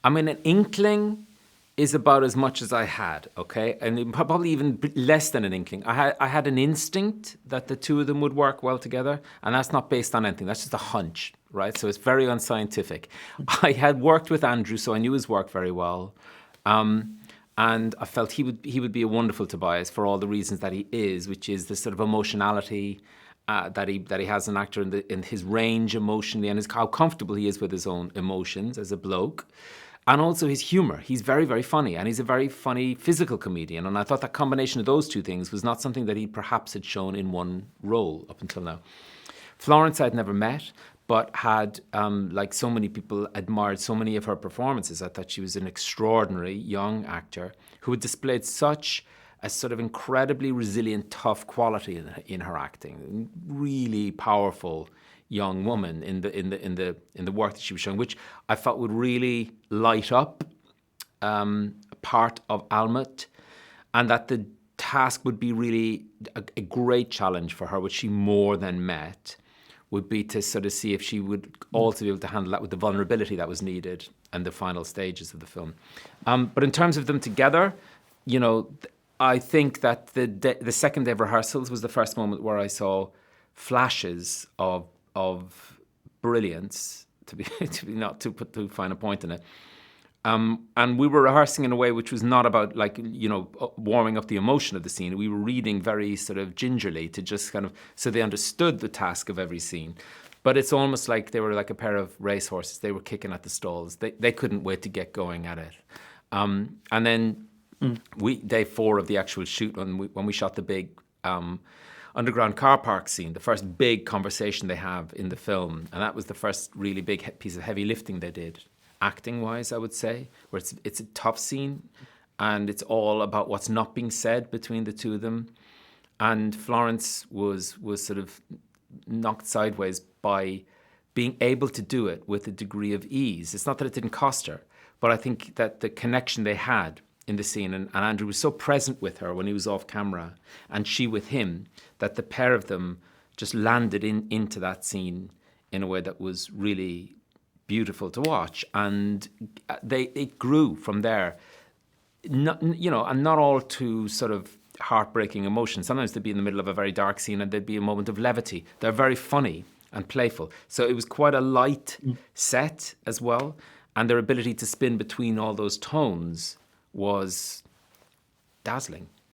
I mean, an inkling is about as much as I had, okay? And probably even less than an inkling. I had an instinct that the two of them would work well together, and that's not based on anything. That's just a hunch, right? So it's very unscientific. I had worked with Andrew, so I knew his work very well. And I felt he would be a wonderful Tobias for all the reasons that he is, which is the sort of emotionality that he has an actor in his range emotionally, and how comfortable he is with his own emotions as a bloke. And also his humour. He's very, very funny, and he's a very funny physical comedian. And I thought that combination of those two things was not something that he perhaps had shown in one role up until now. Florence I'd never met, but had, like so many people, admired so many of her performances. I thought she was an extraordinary young actor who had displayed such a sort of incredibly resilient, tough quality in her acting. Really powerful young woman in the work that she was showing, which I felt would really light up part of Almut, and that the task would be really a great challenge for her, which she more than met, would be to sort of see if she would also be able to handle that with the vulnerability that was needed in the final stages of the film. But in terms of them together, you know, I think that the second day of rehearsals was the first moment where I saw flashes of brilliance, to be not to put too fine a point in it. And we were rehearsing in a way which was not about, like, you know, warming up the emotion of the scene. We were reading very sort of gingerly to just kind of, so they understood the task of every scene. But it's almost like they were like a pair of racehorses. They were kicking at the stalls. They couldn't wait to get going at it. And then day 4 of the actual shoot, when we shot the big underground car park scene, the first big conversation they have in the film, and that was the first really big piece of heavy lifting they did, acting-wise, I would say, where it's a tough scene, and it's all about what's not being said between the two of them. And Florence was sort of knocked sideways by being able to do it with a degree of ease. It's not that it didn't cost her, but I think that the connection they had in the scene, and Andrew was so present with her when he was off camera, and she with him, that the pair of them just landed into that scene in a way that was really beautiful to watch. And it grew from there. Not, you know, and not all too sort of heartbreaking emotions. Sometimes they'd be in the middle of a very dark scene and there'd be a moment of levity. They're very funny and playful. So it was quite a light set as well. And their ability to spin between all those tones was dazzling.